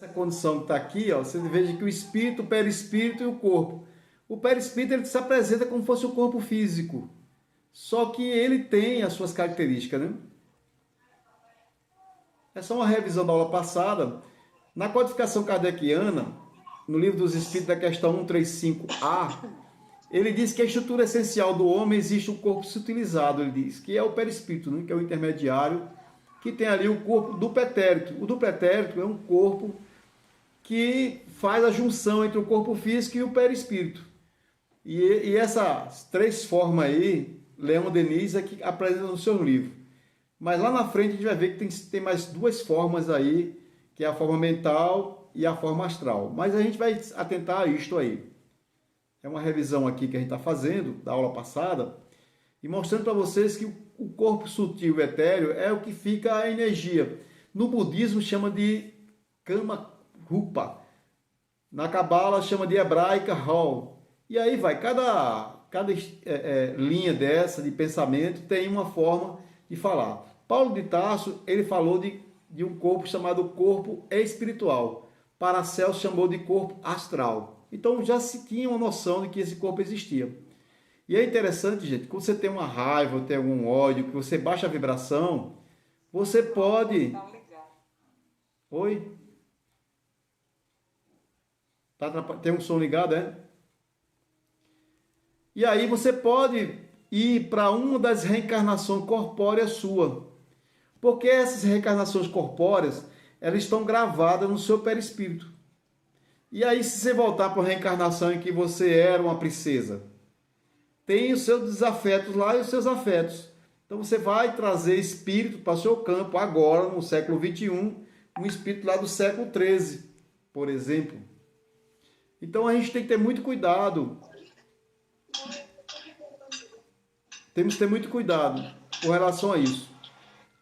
Essa condição que está aqui, ó, você veja que o espírito, o perispírito e o corpo. O perispírito ele se apresenta como se fosse o corpo físico, só que ele tem as suas características, né? É só uma revisão da aula passada. Na codificação kardeciana, no livro dos Espíritos da questão 135A, ele diz que a estrutura essencial do homem existe um corpo sutilizado, ele diz, que é o perispírito, né? Que é o intermediário, que tem ali o corpo do pretérito. O do pretérito é um corpo que faz a junção entre o corpo físico e o perispírito. E essas três formas aí, Leon Denis é que apresenta no seu livro. Mas lá na frente a gente vai ver que tem mais duas formas aí, que é a forma mental e a forma astral. Mas a gente vai atentar a isto aí. É uma revisão aqui que a gente está fazendo, da aula passada, e mostrando para vocês que o corpo sutil e etéreo é o que fica a energia. No budismo chama de Kama Rupa. Na Cabala chama de hebraica Hall. E aí vai, cada linha dessa de pensamento tem uma forma de falar. Paulo de Tarso, ele falou de um corpo chamado corpo espiritual. Paracelso chamou de corpo astral. Então já se tinha uma noção de que esse corpo existia. E é interessante, gente, quando você tem uma raiva, ou tem algum ódio, que você baixa a vibração, você pode... Oi? Tem um som ligado, é? E aí você pode ir para uma das reencarnações corpóreas sua. Porque essas reencarnações corpóreas, elas estão gravadas no seu perispírito. E aí, se você voltar para a reencarnação em que você era uma princesa, tem os seus desafetos lá e os seus afetos. Então você vai trazer espírito para o seu campo agora, no século XXI, um espírito lá do século XIII, por exemplo. Então a gente tem que ter muito cuidado. Temos que ter muito cuidado com relação a isso.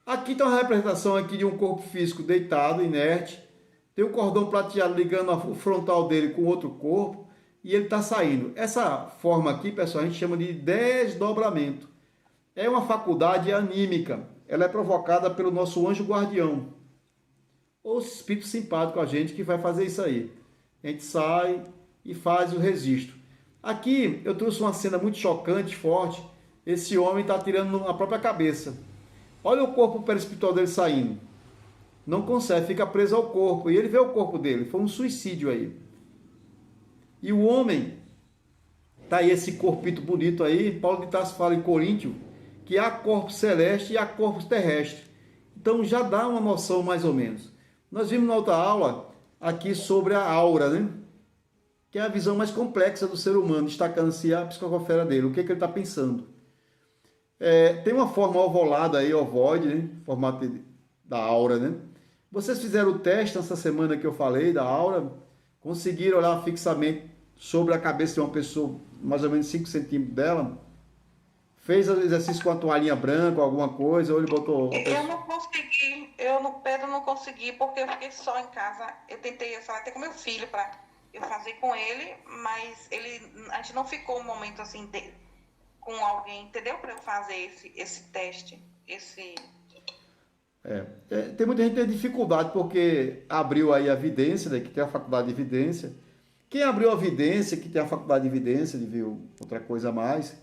Aqui está uma representação aqui de um corpo físico deitado, inerte. Tem um cordão prateado ligando o frontal dele com outro corpo. E ele está saindo. Essa forma aqui, pessoal, a gente chama de desdobramento. É uma faculdade anímica. Ela é provocada pelo nosso anjo guardião. Ou espírito simpático a gente que vai fazer isso aí. A gente sai e faz o registro. Aqui eu trouxe uma cena muito chocante, forte. Esse homem está atirando na própria cabeça. Olha o corpo perispiritual dele saindo. Não consegue, fica preso ao corpo. E ele vê o corpo dele. Foi um suicídio aí. E o homem, tá aí esse corpito bonito aí. Paulo de Tarso fala em Coríntio que há corpo celeste e há corpos terrestres. Então já dá uma noção mais ou menos. Nós vimos na outra aula aqui sobre a aura, né? Que é a visão mais complexa do ser humano, destacando-se a psicosfera dele, o que ele está pensando. Tem uma forma ovolada aí, ovoide, né? Formato da aura, né? Vocês fizeram o teste nessa semana que eu falei da aura, conseguiram olhar fixamente sobre a cabeça de uma pessoa, mais ou menos 5 centímetros dela? Fez o exercício com a toalhinha branca, alguma coisa, ou ele botou... Eu não consegui, Pedro, não consegui, porque eu fiquei só em casa. Eu tentei falar até com meu filho para eu fazer com ele, mas a gente não ficou um momento assim com alguém, entendeu? Para eu fazer esse teste, tem muita gente que tem dificuldade porque abriu aí a vidência, né, que tem a faculdade de vidência. Quem abriu a vidência, que tem a faculdade de vidência, de ver outra coisa a mais,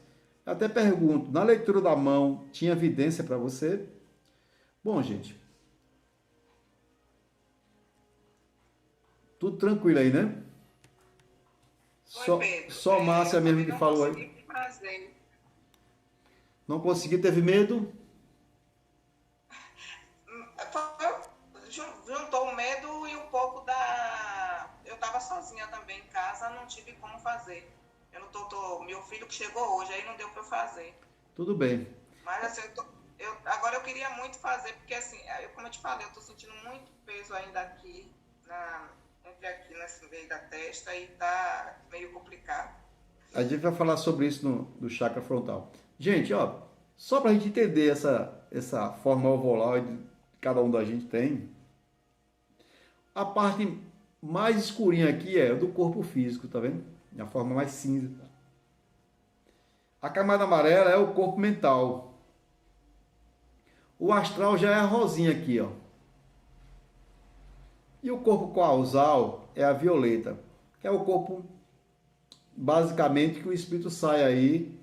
eu até pergunto, na leitura da mão, tinha vidência para você? Bom, gente, tudo tranquilo aí, né? Só Márcia mesmo que falou aí. Não conseguiu, teve medo? Juntou o medo e um pouco eu estava sozinha também em casa, não tive como fazer. Eu não tô meu filho que chegou hoje, aí não deu para eu fazer. Tudo bem. Mas assim, agora eu queria muito fazer, porque assim, como eu te falei, eu tô sentindo muito peso ainda aqui, nesse meio da testa, e tá meio complicado. A gente vai falar sobre isso no chakra frontal. Gente, ó, só para a gente entender essa forma ovoide que cada um da gente tem, a parte mais escurinha aqui é do corpo físico, tá vendo? É a forma mais cinza. A camada amarela é o corpo mental. O astral já é a rosinha aqui, ó. E o corpo causal é a violeta, que é o corpo, basicamente, que o espírito sai aí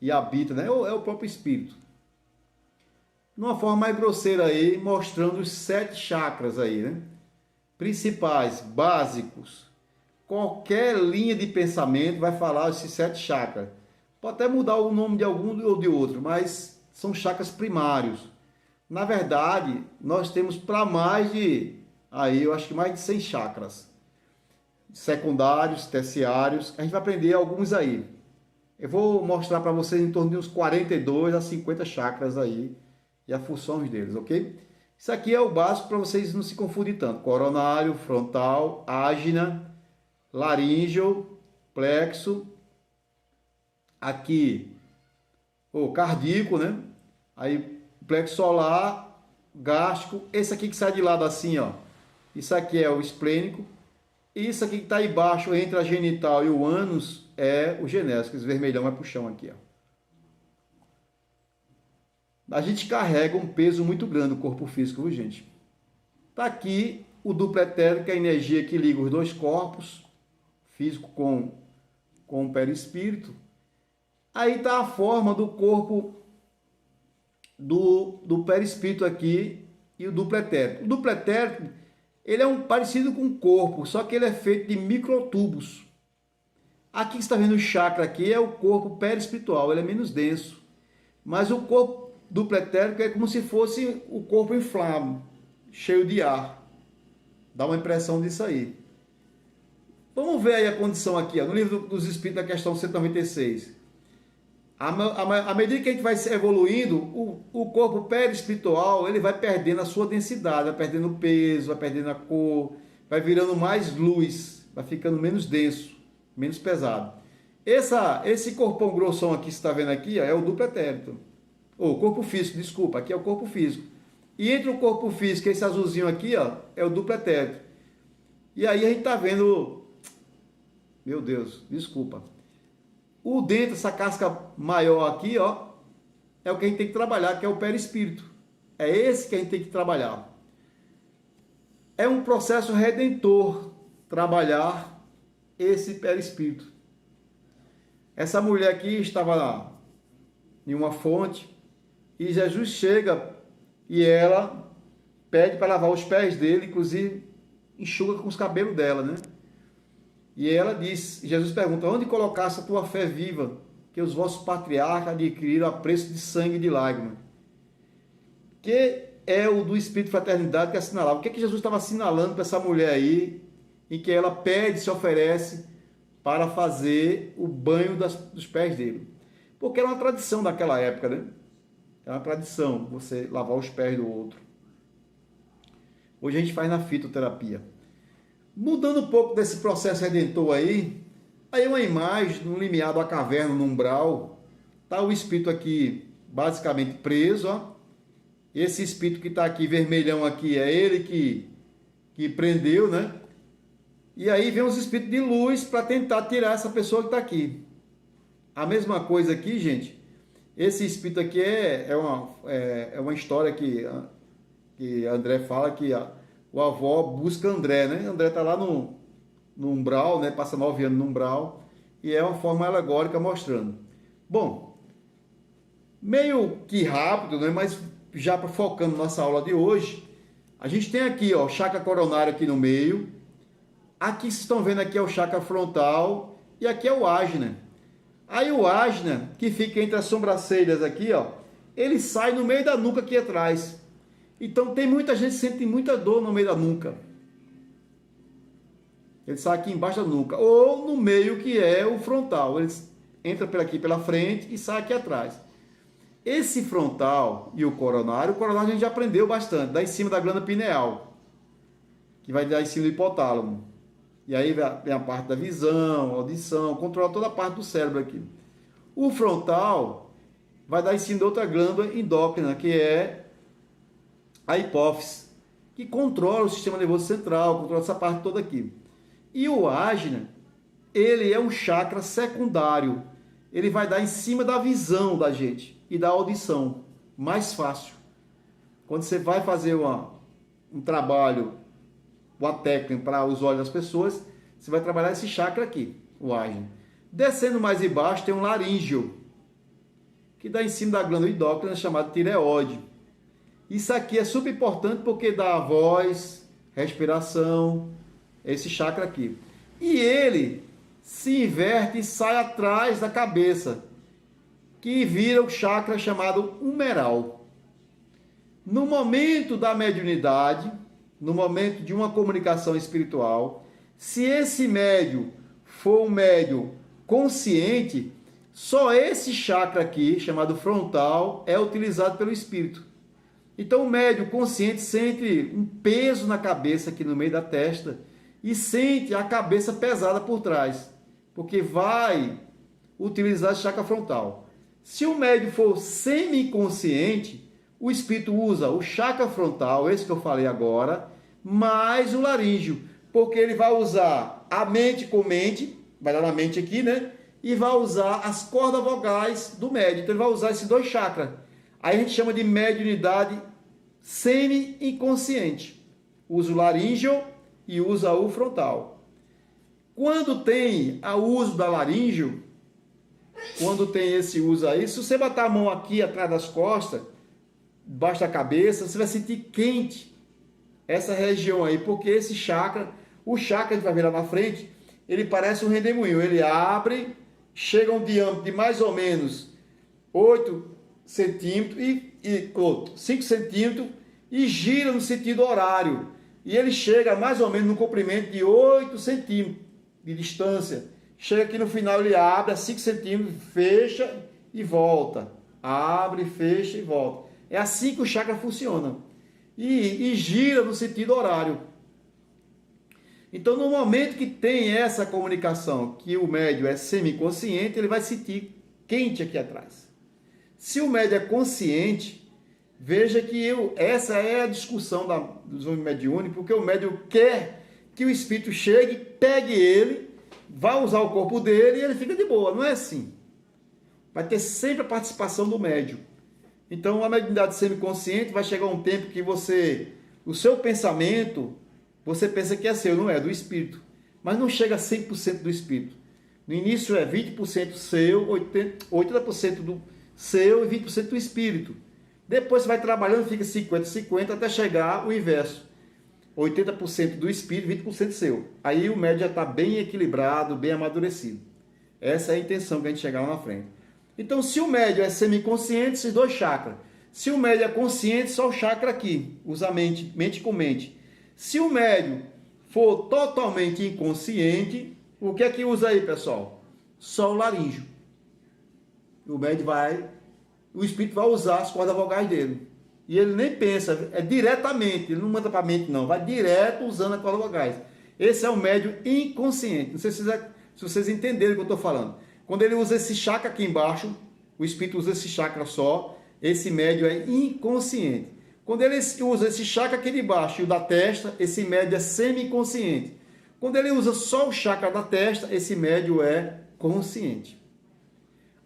e habita, né? É o próprio espírito. Numa forma mais grosseira aí, mostrando os 7 chakras aí, né? Principais, básicos. Qualquer linha de pensamento vai falar esses 7 chakras. Pode até mudar o nome de algum ou de outro, mas são chakras primários. Na verdade, nós temos para mais de, aí eu acho que mais de 100 chakras. Secundários, terciários, a gente vai aprender alguns aí. Eu vou mostrar para vocês em torno de uns 42 a 50 chakras aí e as funções deles, ok? Isso aqui é o básico para vocês não se confundirem tanto. Coronário, frontal, ágina, laríngeo, plexo, aqui o cardíaco, né? Aí plexo solar, gástrico, esse aqui que sai de lado assim, ó. Isso aqui é o esplênico. Isso aqui que está embaixo entre a genital e o ânus é o genésico, esse vermelhão vai pro chão aqui, ó. A gente carrega um peso muito grande no corpo físico, viu, gente? Tá aqui o duplo etérico, que é a energia que liga os dois corpos, físico com o perispírito. Aí está a forma do corpo do perispírito aqui e o duplo etérico. O duplo etérico, ele é parecido com o corpo, só que ele é feito de microtubos. Aqui que você está vendo o chakra aqui é o corpo perispiritual, ele é menos denso. Mas o corpo duplo etérico é como se fosse o corpo inflado, cheio de ar. Dá uma impressão disso aí. Vamos ver aí a condição aqui, ó, no livro dos Espíritos, da questão 196. À medida que a gente vai se evoluindo, o corpo perispiritual ele vai perdendo a sua densidade, vai perdendo peso, vai perdendo a cor, vai virando mais luz, vai ficando menos denso, menos pesado. Esse corpão grossão aqui que você está vendo aqui, ó, é o duplo etérico. Ou corpo físico, desculpa, aqui é o corpo físico. E entre o corpo físico e esse azulzinho aqui, ó, é o duplo etérico. E aí a gente está vendo, meu Deus, desculpa. O dentro, essa casca maior aqui, ó, é o que a gente tem que trabalhar, que é o perispírito. É esse que a gente tem que trabalhar. É um processo redentor trabalhar esse perispírito. Essa mulher aqui estava lá em uma fonte e Jesus chega e ela pede para lavar os pés dele, inclusive enxuga com os cabelos dela, né? E ela diz, Jesus pergunta, onde colocaste a tua fé viva, que os vossos patriarcas adquiriram a preço de sangue e de lágrimas? Que é o do Espírito de Fraternidade que assinalava. O que é que Jesus estava assinalando para essa mulher aí, em que ela pede, se oferece para fazer o banho dos pés dele? Porque era uma tradição daquela época, né? Era uma tradição você lavar os pés do outro. Hoje a gente faz na fitoterapia. Mudando um pouco desse processo redentor aí uma imagem no limiar da caverna, no umbral, tá o espírito aqui basicamente preso, ó. Esse espírito que está aqui, vermelhão aqui, é ele que prendeu, né? E aí vem os espíritos de luz para tentar tirar essa pessoa que está aqui. A mesma coisa aqui, gente, esse espírito aqui é uma história que André fala que o avó busca André, né? André está lá no umbral, né? Passa 9 anos no umbral, e é uma forma alegórica mostrando. Bom, meio que rápido, né? Mas já focando nossa aula de hoje, a gente tem aqui, ó, chakra coronário aqui no meio. Aqui vocês estão vendo aqui é o chakra frontal e aqui é o ágina. Aí o ágina, que fica entre as sobrancelhas aqui, ó, ele sai no meio da nuca aqui atrás. Então tem muita gente que sente muita dor no meio da nuca. Ele sai aqui embaixo da nuca. Ou no meio que é o frontal. Ele entra por aqui pela frente e sai aqui atrás. Esse frontal e o coronário a gente já aprendeu bastante. Dá em cima da glândula pineal. Que vai dar em cima do hipotálamo. E aí vem a parte da visão, audição, controla toda a parte do cérebro aqui. O frontal vai dar em cima de outra glândula endócrina, que é a hipófise, que controla o sistema nervoso central, controla essa parte toda aqui. E o ágina, ele é um chakra secundário. Ele vai dar em cima da visão da gente e da audição. Mais fácil. Quando você vai fazer um trabalho uma técnica para os olhos das pessoas, você vai trabalhar esse chakra aqui, o Ajna. Descendo mais embaixo tem um laríngeo, que dá em cima da glândula endócrina, chamada tireoide. Isso aqui é super importante porque dá a voz, respiração, esse chakra aqui. E ele se inverte e sai atrás da cabeça, que vira o chakra chamado umeral. No momento da mediunidade, no momento de uma comunicação espiritual, se esse médium for um médium consciente, só esse chakra aqui, chamado frontal, é utilizado pelo espírito. Então o médium consciente sente um peso na cabeça aqui no meio da testa e sente a cabeça pesada por trás, porque vai utilizar esse chakra frontal. Se o médium for semiconsciente, o espírito usa o chakra frontal, esse que eu falei agora, mais o laríngeo, porque ele vai usar a mente com mente, vai dar na mente aqui, né? E vai usar as cordas vogais do médium. Então ele vai usar esses dois chakras. Aí a gente chama de mediunidade semi-inconsciente. Usa o laríngeo e usa o frontal. Quando tem o uso da laríngeo, quando tem esse uso aí, se você botar a mão aqui atrás das costas, debaixo da cabeça, você vai sentir quente essa região aí, porque esse chakra, o chakra que a gente vai ver lá na frente, ele parece um redemoinho. Ele abre, chega a um diâmetro de mais ou menos 8 centímetros e 5 centímetros e gira no sentido horário. E ele chega mais ou menos no comprimento de 8 centímetros de distância. Chega aqui no final, ele abre a 5 centímetros, fecha e volta. Abre, fecha e volta. É assim que o chakra funciona. E gira no sentido horário. Então, no momento que tem essa comunicação, que o médium é semiconsciente, ele vai sentir quente aqui atrás. Se o médium é consciente, veja que essa é a discussão dos homens mediúnicos, porque o médium quer que o espírito chegue, pegue ele, vá usar o corpo dele e ele fica de boa. Não é assim. Vai ter sempre a participação do médium. Então, a mediunidade semiconsciente vai chegar um tempo que o seu pensamento, você pensa que é seu, não é, do espírito. Mas não chega a 100% do espírito. No início é 20% seu, 80% do seu e 20% do espírito. Depois você vai trabalhando, fica 50-50 até chegar o inverso. 80% do espírito e 20% seu. Aí o médium já está bem equilibrado, bem amadurecido. Essa é a intenção que a gente chegar lá na frente. Então, se o médium é semiconsciente, esses dois chakras. Se o médium é consciente, só o chakra aqui. Usa mente com mente. Se o médium for totalmente inconsciente, o que é que usa aí, pessoal? Só o laríngeo. O espírito vai usar as cordas vogais dele. E ele nem pensa, é diretamente, ele não manda para a mente não, vai direto usando as cordas vogais. Esse é o médium inconsciente. Não sei se vocês entenderam o que eu estou falando. Quando ele usa esse chakra aqui embaixo, o espírito usa esse chakra só, esse médium é inconsciente. Quando ele usa esse chakra aqui de baixo e o da testa, esse médium é semi-consciente. Quando ele usa só o chakra da testa, esse médium é consciente.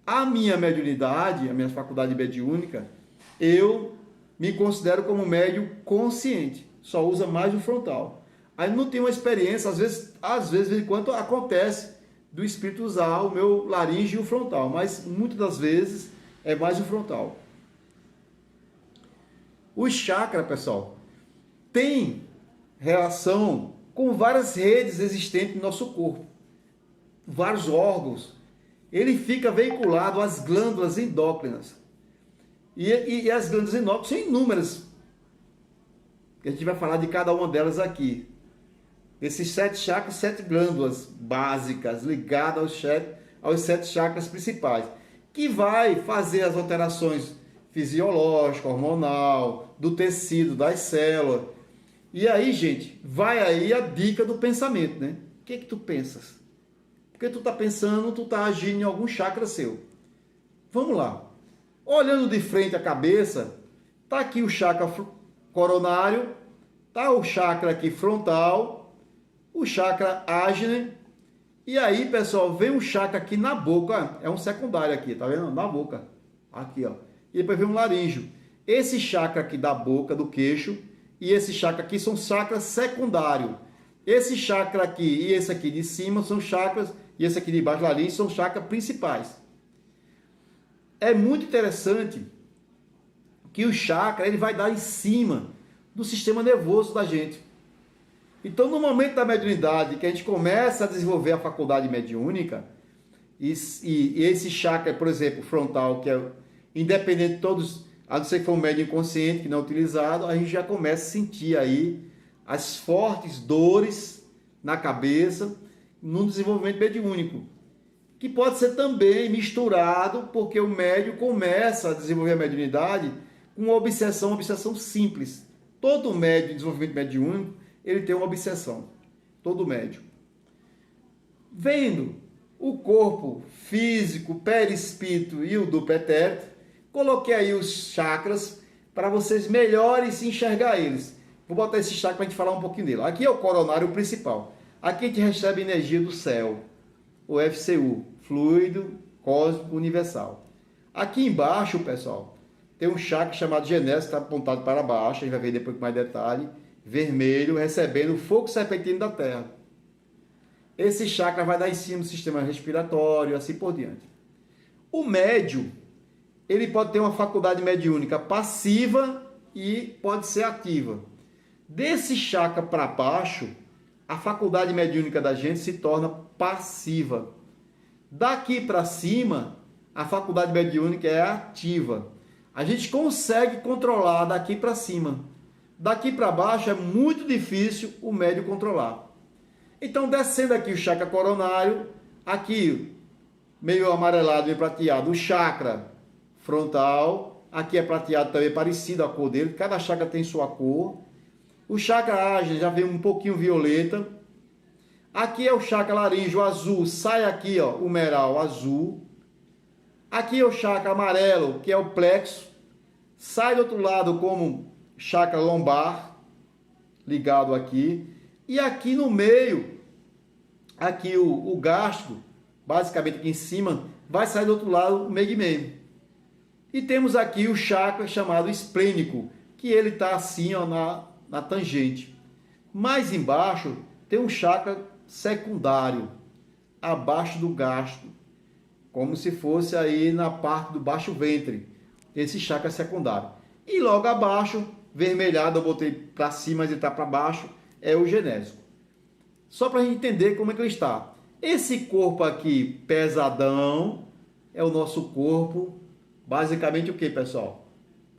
A minha mediunidade, a minha faculdade mediúnica, eu me considero como médium consciente. Só usa mais o frontal. Aí não tenho uma experiência, às vezes, enquanto acontece do espírito usar o meu laríngeo e o frontal, mas muitas das vezes é mais o frontal. O chakra, pessoal, tem relação com várias redes existentes no nosso corpo, vários órgãos. Ele fica vinculado às glândulas endócrinas. E as glândulas endócrinas são inúmeras. A gente vai falar de cada uma delas aqui. Esses 7 chakras, 7 glândulas básicas ligadas aos 7 chakras principais, que vai fazer as alterações fisiológicas, hormonal, do tecido, das células. E aí, gente, vai aí a dica do pensamento, né? O que tu pensas? Porque tu tá pensando, tu tá agindo em algum chakra seu. Vamos lá. Olhando de frente a cabeça, tá aqui o chakra coronário, tá o chakra aqui frontal, o chakra Ajna, e aí, pessoal, vem um chakra aqui na boca, é um secundário aqui, tá vendo? Na boca, aqui, ó. E depois vem um laríngeo. Esse chakra aqui da boca, do queixo, e esse chakra aqui são chakras secundários. Esse chakra aqui e esse aqui de cima são chakras, e esse aqui de baixo, laringe, são chakras principais. É muito interessante que o chakra ele vai dar em cima do sistema nervoso da gente. Então, no momento da mediunidade, que a gente começa a desenvolver a faculdade mediúnica, e esse chakra, por exemplo, frontal, que é independente de todos, a não ser que for um médium inconsciente, que não é utilizado, a gente já começa a sentir aí as fortes dores na cabeça, no desenvolvimento mediúnico, que pode ser também misturado, porque o médium começa a desenvolver a mediunidade com uma obsessão simples. Todo médium de desenvolvimento mediúnico, ele tem uma obsessão. Todo médium. Vendo o corpo físico, perispírito e o duplo etérico, coloquei aí os chakras para vocês melhorem se enxergar eles. Vou botar esse chakra para a gente falar um pouquinho dele. Aqui é o coronário principal. Aqui a gente recebe energia do céu, o FCU, Fluido Cósmico Universal. Aqui embaixo, pessoal, tem um chakra chamado Genésio, que está apontado para baixo, a gente vai ver depois com mais detalhe, vermelho, recebendo o fogo serpentino da Terra. Esse chakra vai dar em cima do sistema respiratório, assim por diante. O médium, ele pode ter uma faculdade mediúnica passiva e pode ser ativa. Desse chakra para baixo, a faculdade mediúnica da gente se torna passiva. Daqui para cima, a faculdade mediúnica é ativa. A gente consegue controlar daqui para cima. Daqui para baixo é muito difícil o médium controlar. Então, descendo aqui o chakra coronário, aqui meio amarelado e prateado, o chakra frontal, aqui é prateado também, parecido a cor dele, cada chakra tem sua cor. O chakra ágil já vem um pouquinho violeta. Aqui é o chakra laríngeo azul, sai aqui, ó, o humeral azul. Aqui é o chakra amarelo, que é o plexo, sai do outro lado como chakra lombar, ligado aqui. E aqui no meio, aqui o gástrico, basicamente aqui em cima, vai sair do outro lado o meio. E temos aqui o chakra chamado esplênico, que ele está assim, ó, na tangente. Mais embaixo tem um chakra secundário, abaixo do gástrico, como se fosse aí na parte do baixo ventre, esse chakra secundário. E logo abaixo, vermelhado, eu botei para cima, mas ele está para baixo, é o genésico. Só para a gente entender como é que ele está. Esse corpo aqui, pesadão, é o nosso corpo, basicamente o que, pessoal?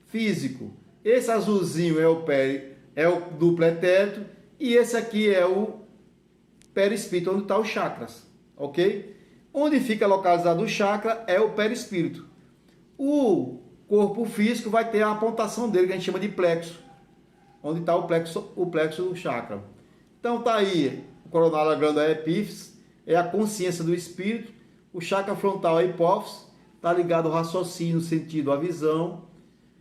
Físico. Esse azulzinho é o duplo etérico, e esse aqui é o perispírito, onde está os chakras, ok? Onde fica localizado o chakra é o perispírito. O corpo físico vai ter a apontação dele, que a gente chama de plexo, onde está o plexo do chakra. Então tá aí, o coronário, a glândula epífise, é a consciência do espírito. O chakra frontal, a hipófise, está ligado ao raciocínio, sentido, à visão.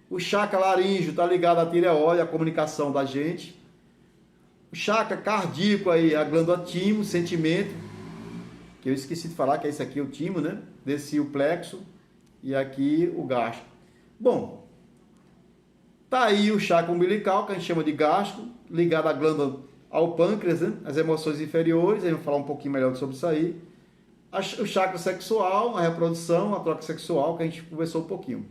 O chakra laríngeo está ligado à tireoide, à comunicação da gente. O chakra cardíaco, aí, a glândula timo, sentimento, que eu esqueci de falar, que é esse aqui, o timo, né? Desci o plexo e aqui o gástrico. Bom, tá aí o chakra umbilical, que a gente chama de gástrico, ligado à glândula, ao pâncreas, né? As emoções inferiores, a gente vai falar um pouquinho melhor sobre isso aí. O chakra sexual, a reprodução, a troca sexual, que a gente conversou um pouquinho.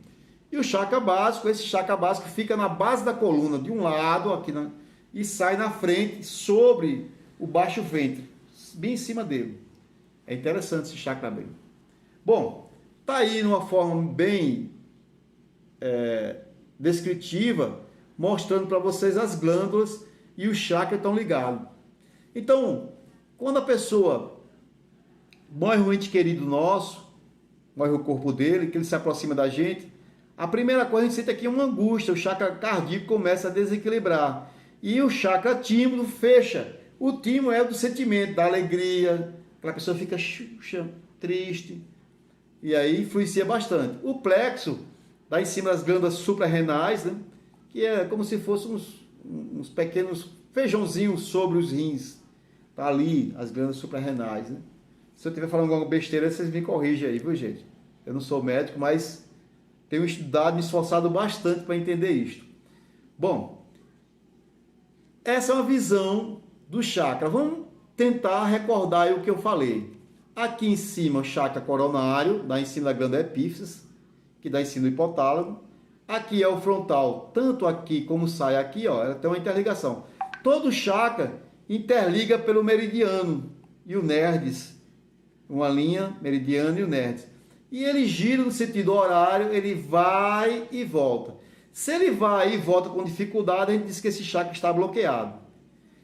E o chakra básico, esse chakra básico fica na base da coluna, de um lado, aqui e sai na frente, sobre o baixo ventre, bem em cima dele. É interessante esse chakra bem. Bom, tá aí numa forma bem descritiva, mostrando para vocês as glândulas e os chakras estão ligados. Então, quando a pessoa morre um ente querido nosso, morre o corpo dele, que ele se aproxima da gente, a primeira coisa a gente sente aqui é uma angústia, o chakra cardíaco começa a desequilibrar. E o chakra tímido fecha. O timo é do sentimento, da alegria, aquela pessoa fica triste, e aí influencia bastante. O plexo, dá em cima das glândulas suprarrenais, né? Que é como se fossem uns pequenos feijãozinhos sobre os rins. Tá ali, as glândulas suprarrenais, né? Se eu estiver falando alguma besteira, vocês me corrigem aí, viu, gente? Eu não sou médico, mas tenho estudado, me esforçado bastante para entender isto. Bom, essa é uma visão do chakra. Vamos tentar recordar aí o que eu falei. Aqui em cima, o chakra coronário, dá em cima da glândula epífisis, que dá em cima do hipotálamo. Aqui é o frontal, tanto aqui como sai aqui, ó, ela tem uma interligação. Todo chakra interliga pelo meridiano e o nerds, uma linha meridiano e o nerds. E ele gira no sentido horário, ele vai e volta. Se ele vai e volta com dificuldade, a gente diz que esse chakra está bloqueado.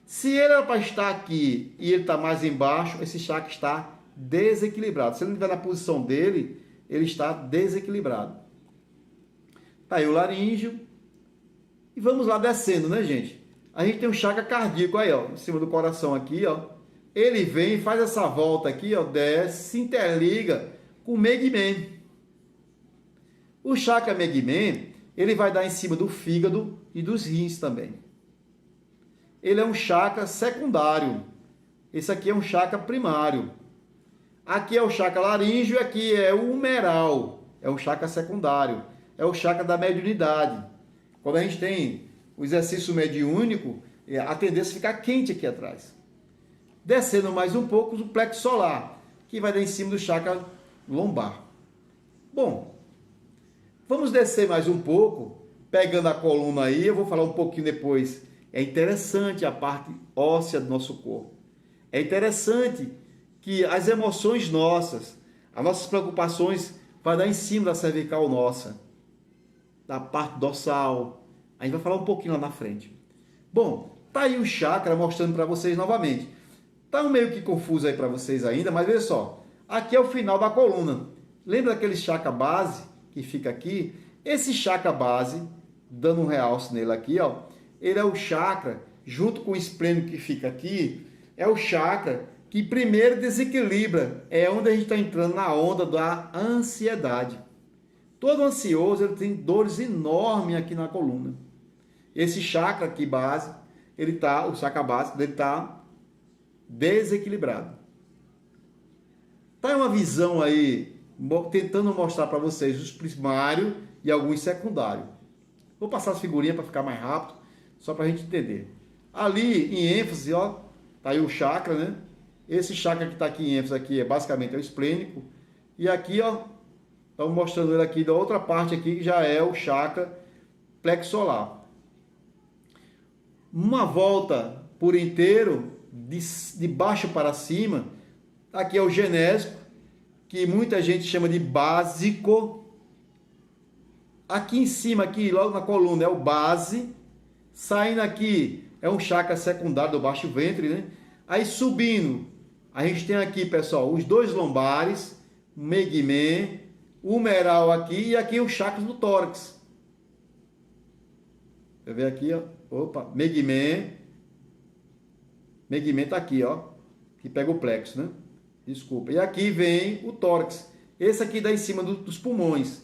Se ele era para estar aqui e ele está mais embaixo, esse chakra está desequilibrado. Se ele não estiver na posição dele, ele está desequilibrado. Tá aí o laríngeo. E vamos lá descendo, né, gente? A gente tem um chakra cardíaco aí, ó, em cima do coração aqui, ó. Ele vem, faz essa volta aqui, ó, desce, se interliga com o Megmen. O chakra Megmen, ele vai dar em cima do fígado e dos rins também. Ele é um chakra secundário. Esse aqui é um chakra primário. Aqui é o chakra laríngeo e aqui é o humeral. É um chakra secundário. É o chakra da mediunidade. Quando a gente tem o exercício mediúnico, a tendência é ficar quente aqui atrás. Descendo mais um pouco, o plexo solar, que vai dar em cima do chakra lombar. Bom, vamos descer mais um pouco, pegando a coluna aí, eu vou falar um pouquinho depois. É interessante a parte óssea do nosso corpo. É interessante que as emoções nossas, as nossas preocupações, vai dar em cima da cervical nossa, da parte dorsal. A gente vai falar um pouquinho lá na frente. Bom, tá aí o chakra mostrando para vocês novamente. Tá meio que confuso aí para vocês ainda, mas veja só. Aqui é o final da coluna. Lembra daquele chakra base que fica aqui? Esse chakra base, dando um realce nele aqui, ó, ele é o chakra, junto com o esplênico que fica aqui, é o chakra que primeiro desequilibra. É onde a gente está entrando na onda da ansiedade. Todo ansioso ele tem dores enormes aqui na coluna. Esse chakra aqui base, o chakra básico, ele está desequilibrado. Tá uma visão aí, tentando mostrar para vocês os primários e alguns secundários. Vou passar as figurinhas para ficar mais rápido, só para a gente entender. Ali, em ênfase, ó, tá aí o chakra, né? Esse chakra que está aqui em ênfase aqui é basicamente o esplênico. E aqui, ó, estamos mostrando ele aqui da outra parte aqui, que já é o chakra plexo solar. Uma volta por inteiro, de baixo para cima, aqui é o genésico, que muita gente chama de básico. Aqui em cima, aqui logo na coluna, é o base. Saindo aqui, é um chakra secundário do baixo ventre, né? Aí subindo, a gente tem aqui, pessoal, os dois lombares, Megmen, humeral aqui e aqui o chakra do tórax. Você vê aqui, ó. Opa, Megmen. Megmen tá aqui, ó. Que pega o plexo, né? Desculpa. E aqui vem o tórax. Esse aqui dá em cima dos pulmões.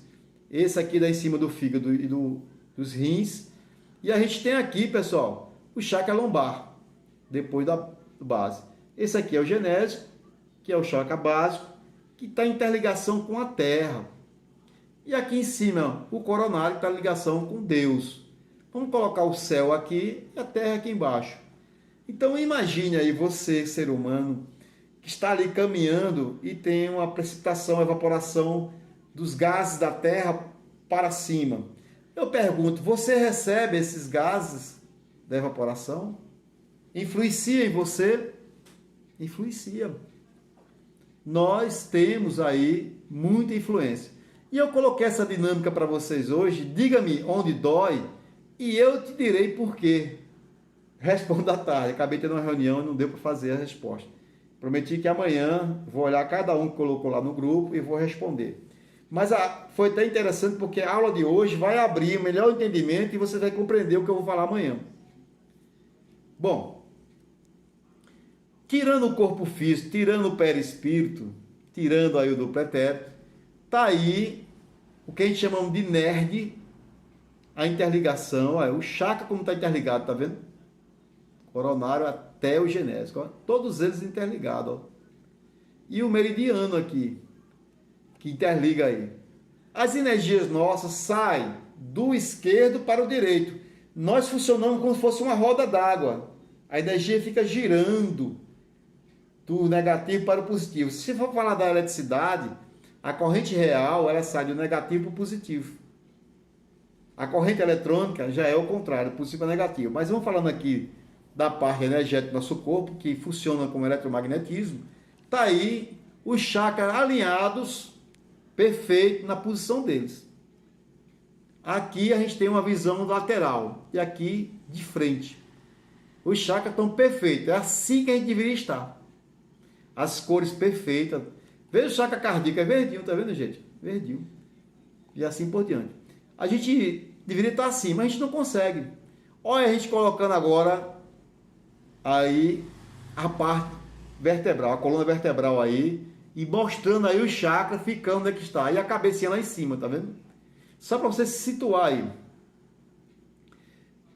Esse aqui dá em cima do fígado e dos rins. E a gente tem aqui, pessoal, o chakra lombar. Depois da base. Esse aqui é o genésico, que é o chakra básico, que está em interligação com a terra. E aqui em cima, o coronário está em ligação com Deus. Vamos colocar o céu aqui e a terra aqui embaixo. Então imagine aí você, ser humano, que está ali caminhando e tem uma precipitação, evaporação dos gases da terra para cima. Eu pergunto, você recebe esses gases da evaporação? Influencia em você? Influencia. Nós temos aí muita influência. E eu coloquei essa dinâmica para vocês hoje. Diga-me onde dói e eu te direi por quê. Responda à tarde. Acabei tendo uma reunião e não deu para fazer a resposta. Prometi que amanhã vou olhar cada um que colocou lá no grupo e vou responder. Mas foi até interessante porque a aula de hoje vai abrir o melhor entendimento e você vai compreender o que eu vou falar amanhã. Bom, tirando o corpo físico, tirando o perispírito, tirando aí o duplo etérico, tá aí o que a gente chama de nerd, a interligação, ó, o chakra como está interligado, tá vendo? Coronário até o genésico, ó, todos eles interligados, ó. E o meridiano aqui, que interliga aí. As energias nossas saem do esquerdo para o direito. Nós funcionamos como se fosse uma roda d'água. A energia fica girando do negativo para o positivo. Se for falar da eletricidade, a corrente real ela sai do negativo para o positivo. A corrente eletrônica já é o contrário, positivo para negativo. Mas vamos falando aqui da parte energética do nosso corpo, que funciona como eletromagnetismo. Está aí os chakras alinhados, perfeito, na posição deles. Aqui a gente tem uma visão lateral e aqui de frente. Os chakras estão perfeitos, é assim que a gente deveria estar. As cores perfeitas. Veja o chakra cardíaco, é verdinho, tá vendo, gente? Verdinho. E assim por diante. A gente deveria estar assim, mas a gente não consegue. Olha a gente colocando agora aí a parte vertebral, a coluna vertebral aí, e mostrando aí o chakra ficando onde é que está. E a cabecinha lá em cima, tá vendo? Só para você se situar aí.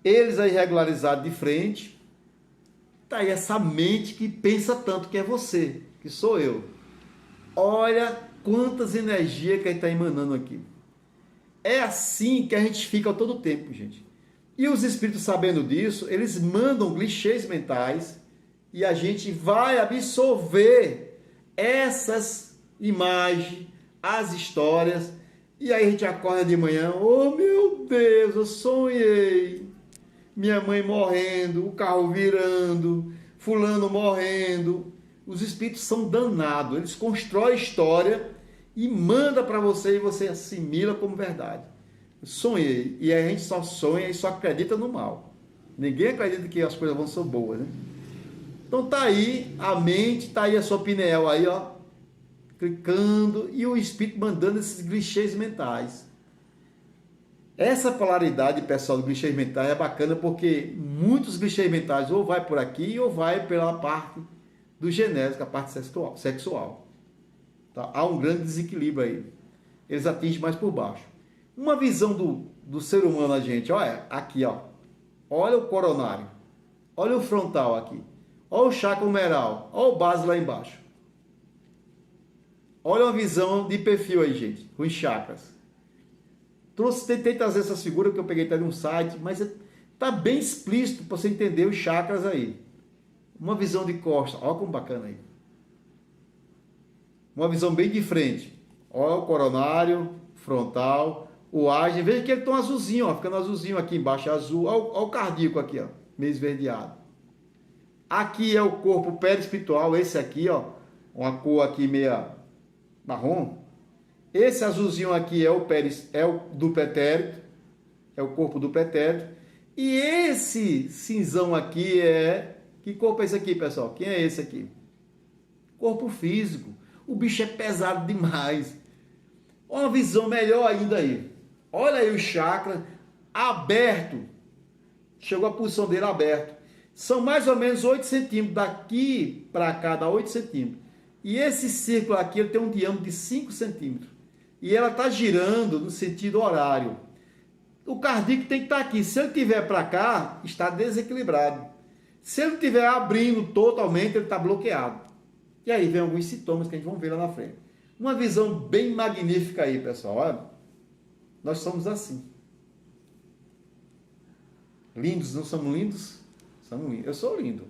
Eles aí regularizados de frente. Tá aí essa mente que pensa tanto, que é você, que sou eu. Olha quantas energias que a gente está emanando aqui. É assim que a gente fica todo o tempo, gente. E os espíritos, sabendo disso, eles mandam clichês mentais e a gente vai absorver essas imagens, as histórias. E aí a gente acorda de manhã, oh meu Deus, eu sonhei. Minha mãe morrendo, o carro virando, fulano morrendo. Os espíritos são danados, eles constroem história e mandam para você e você assimila como verdade. Sonhei, e a gente só sonha e só acredita no mal. Ninguém acredita que as coisas vão ser boas, né? Então tá aí a mente, tá aí a sua pineal aí, ó, clicando, e o espírito mandando esses clichês mentais. Essa polaridade, pessoal, do clichês mentais é bacana porque muitos clichês mentais ou vai por aqui ou vai pela parte do genésico, a parte sexual. Tá? Há um grande desequilíbrio aí. Eles atingem mais por baixo. Uma visão do ser humano, a gente, olha, aqui, ó. Olha o coronário. Olha o frontal aqui. Olha o chakra humeral. Olha o base lá embaixo. Olha uma visão de perfil aí, gente, com os chakras. Tentei trazer essa figura que eu peguei até de um site, mas está bem explícito para você entender os chakras aí. Uma visão de costa, olha como bacana aí. Uma visão bem de frente. Olha o coronário, frontal, o ágio. Veja que ele está um azulzinho, ó, ficando azulzinho aqui embaixo, azul. Olha o cardíaco aqui, ó, meio esverdeado. Aqui é o corpo perispiritual, esse aqui, ó, uma cor aqui meia marrom. Esse azulzinho aqui é o do pretérito, é o corpo do pretérito. E esse cinzão aqui é... Que corpo é esse aqui, pessoal? Quem é esse aqui? Corpo físico. O bicho é pesado demais. Uma visão melhor ainda aí. Olha aí o chakra aberto. Chegou a posição dele aberto. São mais ou menos 8 centímetros. Daqui para cá dá 8 centímetros. E esse círculo aqui ele tem um diâmetro de 5 centímetros. E ela está girando no sentido horário. O cardíaco tem que estar aqui. Se ele estiver para cá, está desequilibrado. Se ele estiver abrindo totalmente, ele está bloqueado. E aí vem alguns sintomas que a gente vai ver lá na frente. Uma visão bem magnífica aí, pessoal. Olha, nós somos assim. Lindos, não somos lindos? Somos lindos. Eu sou lindo.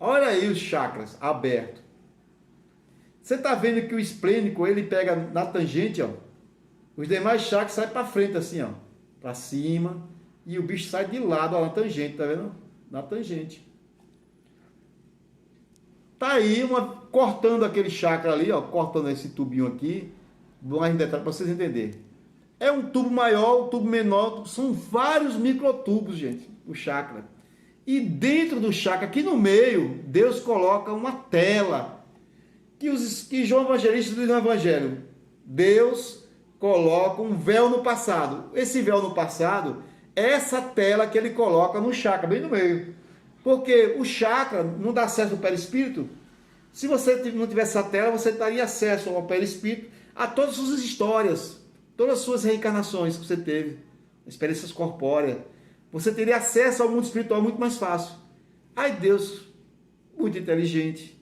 Olha aí os chakras abertos. Você está vendo que o esplênico, ele pega na tangente, ó. Os demais chakras saem para frente, assim, ó. Para cima. E o bicho sai de lado, ó, na tangente, tá vendo? Na tangente. Tá aí, cortando aquele chakra ali, ó. Cortando esse tubinho aqui. Mais em detalhe para vocês entenderem. É um tubo maior, um tubo menor. São vários microtubos, gente. O chakra. E dentro do chakra, aqui no meio, Deus coloca uma tela. Que João Evangelista diz no Evangelho, Deus coloca um véu no passado. Esse véu no passado é essa tela que ele coloca no chakra, bem no meio. Porque o chakra não dá acesso ao perispírito. Se você não tivesse essa tela, você daria acesso ao perispírito, a todas as suas histórias, todas as suas reencarnações que você teve, experiências corpóreas. Você teria acesso ao mundo espiritual muito mais fácil. Aí Deus, muito inteligente,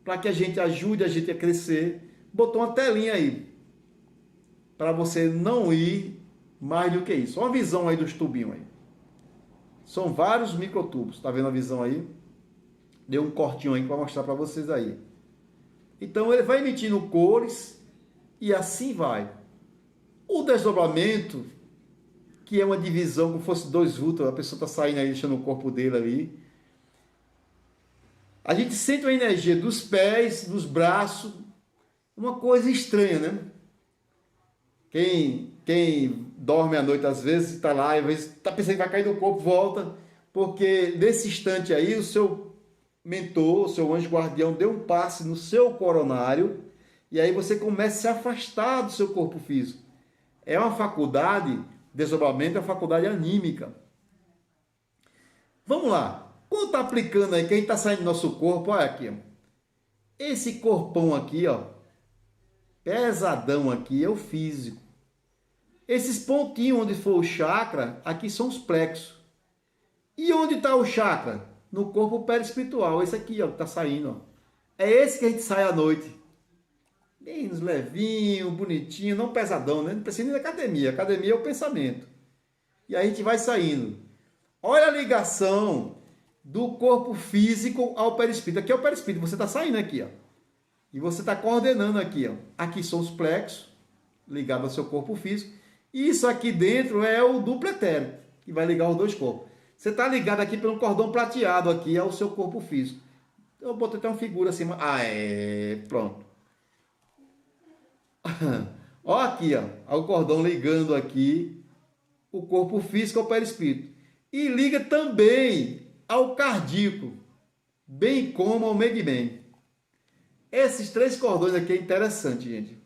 para que a gente ajude a gente a crescer, botou uma telinha aí, para você não ir mais do que isso. Uma visão aí dos tubinhos aí. São vários microtubos. Tá vendo a visão aí? Deu um cortinho aí para mostrar para vocês aí. Então ele vai emitindo cores e assim vai. O desdobramento, que é uma divisão como fosse dois vultos, a pessoa está saindo aí, deixando o corpo dele ali. A gente sente a energia dos pés, dos braços, uma coisa estranha, né? Quem dorme à noite às vezes está lá, às vezes está pensando que vai cair do corpo, volta, porque nesse instante aí o seu mentor, o seu anjo guardião deu um passe no seu coronário e aí você começa a se afastar do seu corpo físico. É uma faculdade, desdobramento é uma faculdade anímica. Vamos lá. Quando está aplicando aí, quem está saindo do nosso corpo, olha aqui, ó. Esse corpão aqui, ó, pesadão aqui, é o físico. Esses pontinhos onde for o chakra, aqui são os plexos. E onde está o chakra? No corpo perispiritual. Esse aqui, ó, que está saindo, ó. É esse que a gente sai à noite. Bem levinho, bonitinho, não pesadão, né? Não precisa nem da academia. A academia é o pensamento. E aí a gente vai saindo. Olha a ligação do corpo físico ao perispírito. Aqui é o perispírito, você está saindo aqui, ó. E você está coordenando aqui, ó. Aqui são os plexos, ligados ao seu corpo físico. E isso aqui dentro é o duplo etéreo, que vai ligar os dois corpos. Você está ligado aqui pelo cordão prateado aqui ao seu corpo físico. Eu botei até uma figura assim. Pronto. Ó aqui, ó. O cordão ligando aqui o corpo físico ao perispírito. E liga também ao cardíaco, bem como ao Megman. Esses três cordões aqui é interessante, gente.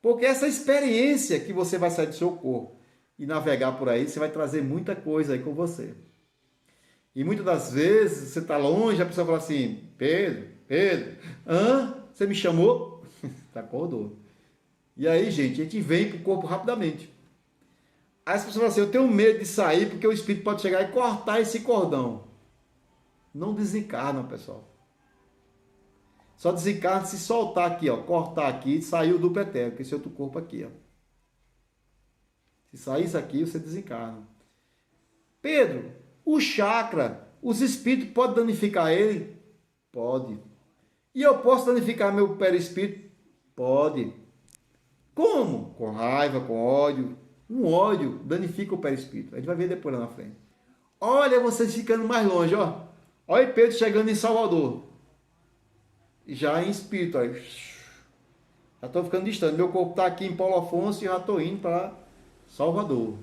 Porque essa experiência que você vai sair do seu corpo e navegar por aí, você vai trazer muita coisa aí com você. E muitas das vezes você está longe, a pessoa fala assim, Pedro, você me chamou? Tá, acordou. E aí, gente, a gente vem para o corpo rapidamente. Aí as pessoas falam assim, eu tenho medo de sair porque o espírito pode chegar e cortar esse cordão. Não desencarna, pessoal. Só desencarna se soltar aqui, ó, cortar aqui, sair o duplo etéreo, que é esse outro corpo aqui, ó. Se sair isso aqui, você desencarna. Pedro, o chakra, os espíritos podem danificar ele? Pode. E eu posso danificar meu perispírito? Pode. Como? Com raiva, com ódio. Um ódio danifica o perispírito. A gente vai ver depois lá na frente. Olha vocês ficando mais longe, ó. Olha Pedro chegando em Salvador. Já em espírito, ó. Já estou ficando distante. Meu corpo está aqui em Paulo Afonso e já estou indo para Salvador.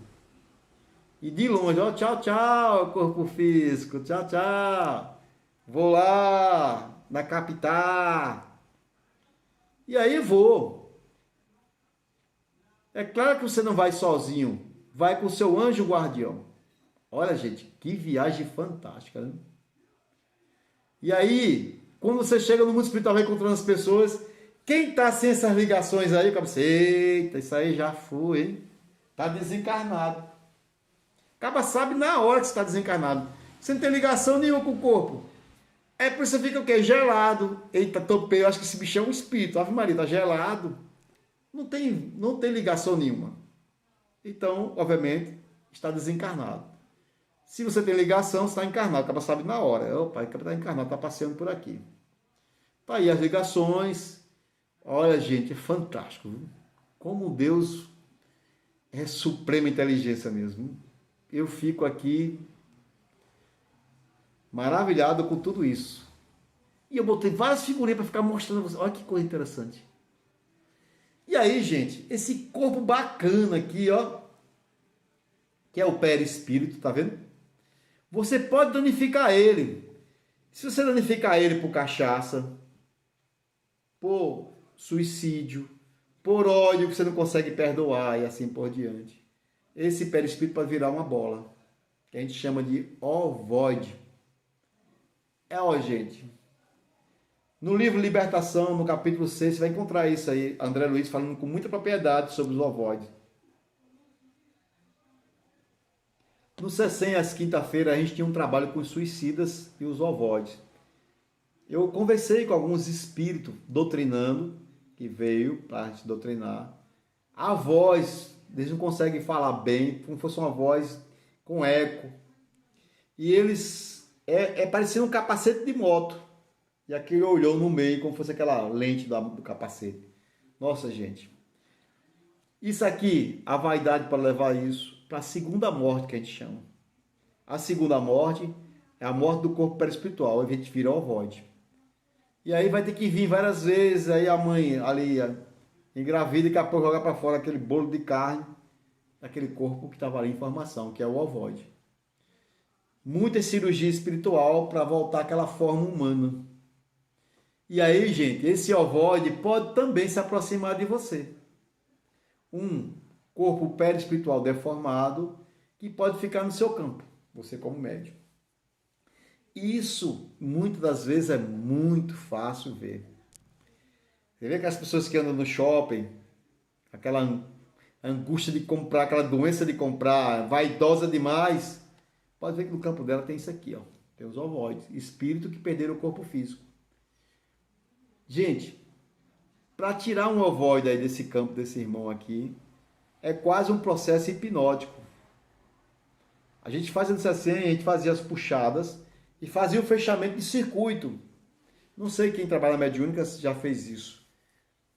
E de longe, ó, tchau, tchau, corpo físico, tchau, tchau. Vou lá na capital. E aí vou. É claro que você não vai sozinho, vai com o seu anjo guardião. Olha, gente, que viagem fantástica, né? E aí, quando você chega no mundo espiritual, vai encontrando as pessoas, quem está sem essas ligações aí, acaba assim, eita, isso aí já foi, hein? Está desencarnado. Acaba sabe na hora que você está desencarnado. Você não tem ligação nenhuma com o corpo. É por isso que você fica o quê? Gelado. Eita, topei, eu acho que esse bicho é um espírito. Ave Maria, tá gelado. Não tem ligação nenhuma. Então, obviamente, está desencarnado. Se você tem ligação, você está encarnado. Acaba sabe na hora. Opa, acaba está encarnado, está passeando por aqui. Tá aí as ligações. Olha, gente, é fantástico. Viu? Como Deus é suprema inteligência mesmo. Eu fico aqui maravilhado com tudo isso. E eu botei várias figurinhas para ficar mostrando a vocês. Olha que coisa interessante. E aí, gente, esse corpo bacana aqui, ó, que é o perispírito, tá vendo? Você pode danificar ele. Se você danificar ele por cachaça, por suicídio, por ódio que você não consegue perdoar e assim por diante, esse perispírito pode virar uma bola, que a gente chama de ovoide. Ó, gente, no livro Libertação, no capítulo 6, você vai encontrar isso aí, André Luiz falando com muita propriedade sobre os ovoides. No CECEM, às quinta-feira, a gente tinha um trabalho com os suicidas e os ovoides. Eu conversei com alguns espíritos doutrinando, que veio para a gente doutrinar. A voz, eles não conseguem falar bem, como se fosse uma voz com eco. e eles parecendo um capacete de moto. E aquele olhou no meio, como fosse aquela lente do capacete. Nossa, gente. Isso aqui, a vaidade para levar isso para a segunda morte que a gente chama. A segunda morte é a morte do corpo perispiritual, a gente vira ovoide. E aí vai ter que vir várias vezes, aí a mãe ali engravida e daqui a pouco jogar para fora aquele bolo de carne, daquele corpo que estava ali em formação, que é o ovoide. Muita cirurgia espiritual para voltar àquela forma humana. E aí, gente, esse ovoide pode também se aproximar de você. Um corpo perispiritual deformado que pode ficar no seu campo, você como médium. Isso, muitas das vezes, é muito fácil ver. Você vê que as pessoas que andam no shopping, aquela angústia de comprar, aquela doença de comprar, vaidosa demais, pode ver que no campo dela tem isso aqui, ó. Tem os ovoides, espírito que perderam o corpo físico. Gente, para tirar um ovoide aí desse campo desse irmão aqui, é quase um processo hipnótico. A gente fazendo isso assim, a gente fazia as puxadas e fazia o fechamento de circuito. Não sei quem trabalha na mediúnica já fez isso.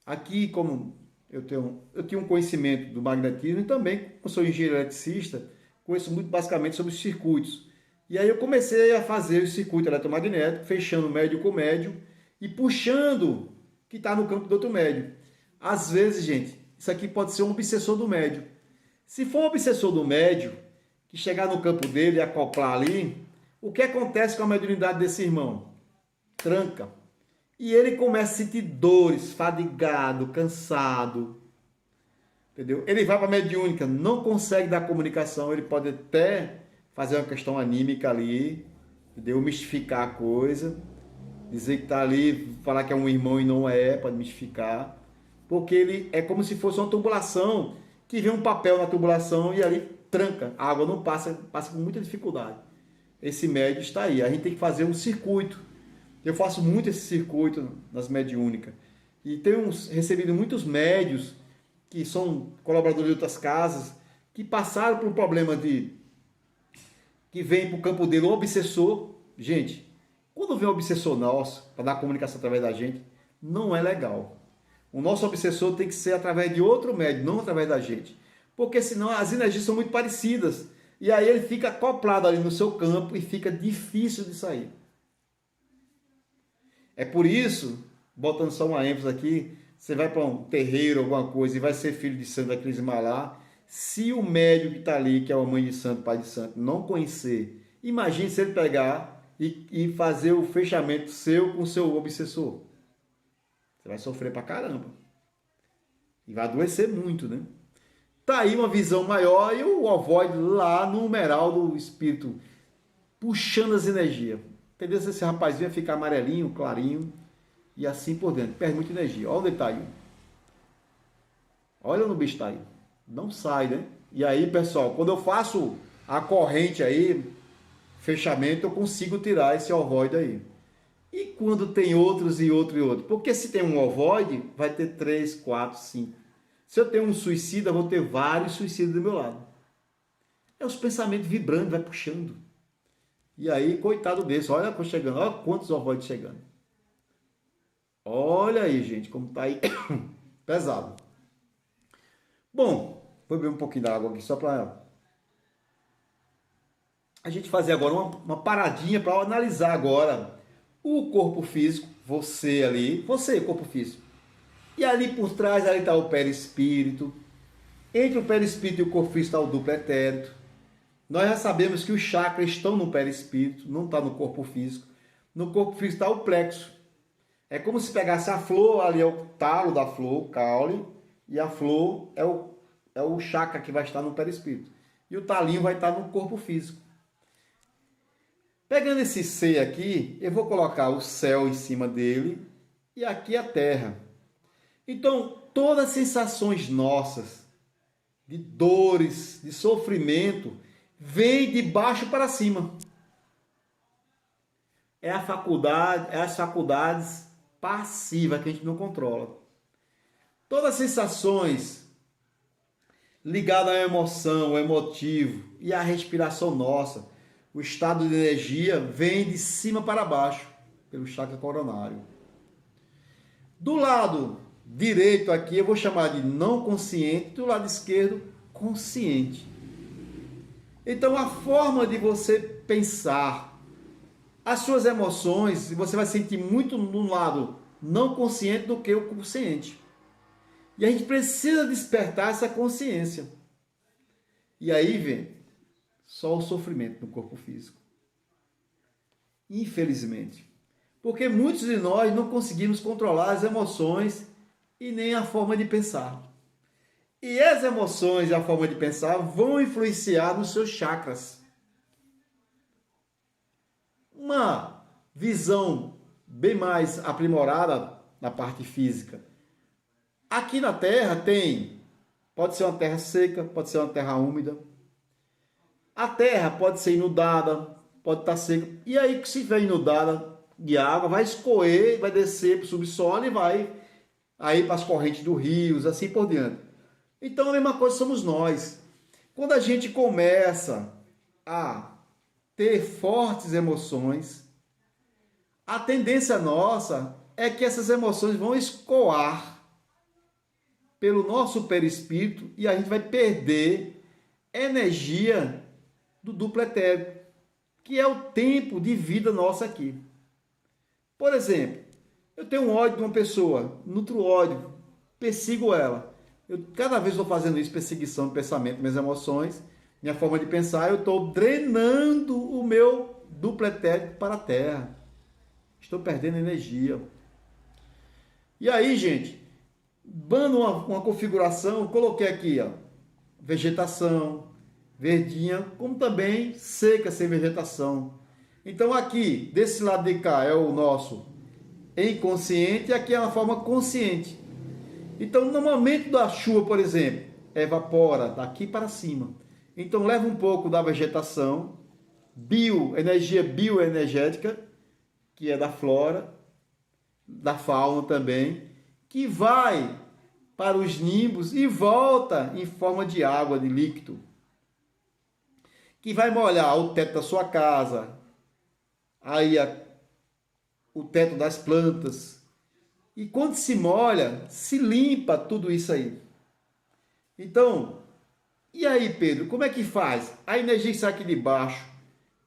Aqui, como eu tinha um conhecimento do magnetismo e também, como sou engenheiro eletricista, conheço muito basicamente sobre os circuitos. E aí eu comecei a fazer o circuito eletromagnético, fechando médio com médio e puxando que está no campo do outro médio. Às vezes, gente, isso aqui pode ser um obsessor do médio. Se for um obsessor do médio, que chegar no campo dele e acoplar ali, o que acontece com a mediunidade desse irmão? Tranca. E ele começa a sentir dores, fadigado, cansado. Entendeu? Ele vai para a mediúnica, não consegue dar comunicação, ele pode até fazer uma questão anímica ali, entendeu? Mistificar a coisa, dizer que está ali, falar que é um irmão e não é, pode mistificar. Porque ele é como se fosse uma tubulação, que vem um papel na tubulação e ali tranca. A água não passa, passa com muita dificuldade. Esse médio está aí. A gente tem que fazer um circuito. Eu faço muito esse circuito nas mediúnicas. E tenho recebido muitos médios que são colaboradores de outras casas, que passaram por um problema que vem para o campo dele um obsessor. Gente, quando vem um obsessor nosso, para dar comunicação através da gente, não é legal. O nosso obsessor tem que ser através de outro médium, não através da gente. Porque senão as energias são muito parecidas. E aí ele fica acoplado ali no seu campo e fica difícil de sair. É por isso, botando só uma ênfase aqui, você vai para um terreiro, alguma coisa, e vai ser filho de santo, vai crismar lá. Se o médium que está ali, que é a mãe de santo, pai de santo, não conhecer, imagine se ele pegar e fazer o fechamento seu com o seu obsessor. Você vai sofrer pra caramba. E vai adoecer muito, né? Tá aí uma visão maior e o ovoide lá no umeral do espírito, puxando as energias. Entendeu? Se esse rapazinho ia ficar amarelinho, clarinho, e assim por dentro. Perde muita energia. Olha o detalhe. Olha no bicho tá aí. Não sai, né? E aí, pessoal, quando eu faço a corrente aí, fechamento, eu consigo tirar esse ovoide aí. E quando tem outros e outro e outro? Porque se tem um ovoide, vai ter 3, 4, 5. Se eu tenho um suicida, eu vou ter vários suicidas do meu lado. É os pensamentos vibrando, vai puxando. E aí, coitado desse, olha chegando, olha quantos ovoides chegando. Olha aí, gente, como tá aí pesado. Bom, vou beber um pouquinho da água aqui só para a gente fazer agora uma paradinha para analisar agora o corpo físico, você ali, você, corpo físico. E ali por trás, ali está o perispírito. Entre o perispírito e o corpo físico está o duplo etérito. Nós já sabemos que os chakras estão no perispírito, não está no corpo físico. No corpo físico está o plexo. É como se pegasse a flor, ali é o talo da flor, o caule, e a flor é o chakra que vai estar no perispírito. E o talinho vai estar no corpo físico. Pegando esse C aqui, eu vou colocar o céu em cima dele e aqui a terra. Então, todas as sensações nossas, de dores, de sofrimento, vêm de baixo para cima. É as faculdades passivas que a gente não controla. Todas as sensações ligadas à emoção, ao emotivo e à respiração nossa, O estado de energia vem de cima para baixo, pelo chakra coronário. Do lado direito aqui eu vou chamar de não consciente, do lado esquerdo, consciente. Então a forma de você pensar, as suas emoções, você vai sentir muito no lado não consciente do que o consciente. E a gente precisa despertar essa consciência. E aí vem só o sofrimento no corpo físico. Infelizmente. Porque muitos de nós não conseguimos controlar as emoções e nem a forma de pensar. E as emoções e a forma de pensar vão influenciar nos seus chakras. Uma visão bem mais aprimorada na parte física. Aqui na Terra pode ser uma terra seca, pode ser uma terra úmida. A terra pode ser inundada, pode estar seca. E aí, se estiver inundada de água, vai escoer, vai descer para o subsolo e vai aí para as correntes dos rios, assim por diante. Então, a mesma coisa somos nós. Quando a gente começa a ter fortes emoções, a tendência nossa é que essas emoções vão escoar pelo nosso perispírito e a gente vai perder energia do duplo etérico, que é o tempo de vida nossa aqui. Por exemplo, eu tenho um ódio de uma pessoa, nutro ódio, persigo ela. Cada vez estou fazendo isso, perseguição de pensamento, minhas emoções, minha forma de pensar, eu estou drenando o meu duplo etérico para a Terra. Estou perdendo energia. E aí, gente, dando uma configuração, coloquei aqui, ó, vegetação, verdinha, como também seca, sem vegetação. Então aqui, desse lado de cá, é o nosso inconsciente e aqui é a forma consciente. Então, no momento da chuva, por exemplo, evapora daqui para cima. Então, leva um pouco da vegetação, energia bioenergética, que é da flora, da fauna também, que vai para os nimbos e volta em forma de água, de líquido, que vai molhar o teto da sua casa, aí o teto das plantas. E quando se molha, se limpa tudo isso aí. Então, e aí, Pedro, como é que faz? A energia que sai aqui de baixo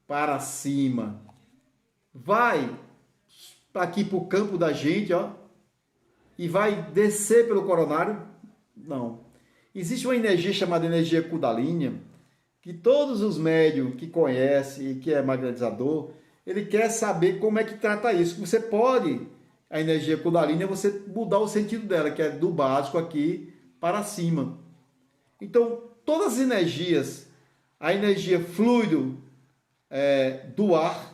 para cima vai aqui para o campo da gente, ó, e vai descer pelo coronário? Não. Existe uma energia chamada energia Kundalini, que todos os médiums que conhecem e que é magnetizador, ele quer saber como é que trata isso. Você pode, a energia Kundalini, você mudar o sentido dela, que é do básico aqui para cima. Então, todas as energias, a energia fluido do ar,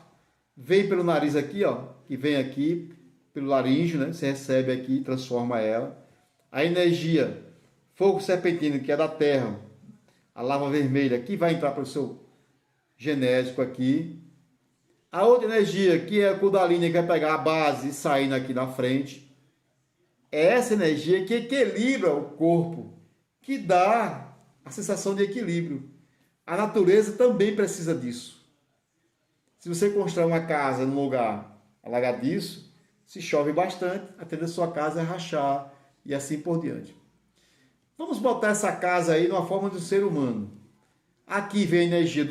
vem pelo nariz aqui, ó, que vem aqui, pelo laríngeo, né? Você recebe aqui, transforma ela. A energia fogo serpentino, que é da terra, a lava vermelha, que vai entrar para o seu genésico aqui. A outra energia, que é a Kundalini, que vai pegar a base e sair aqui na frente. É essa energia que equilibra o corpo, que dá a sensação de equilíbrio. A natureza também precisa disso. Se você constrói uma casa num lugar alagadiço, se chove bastante, a tendência da sua casa é rachar e assim por diante. Vamos botar essa casa aí numa forma de ser humano. Aqui vem a energia do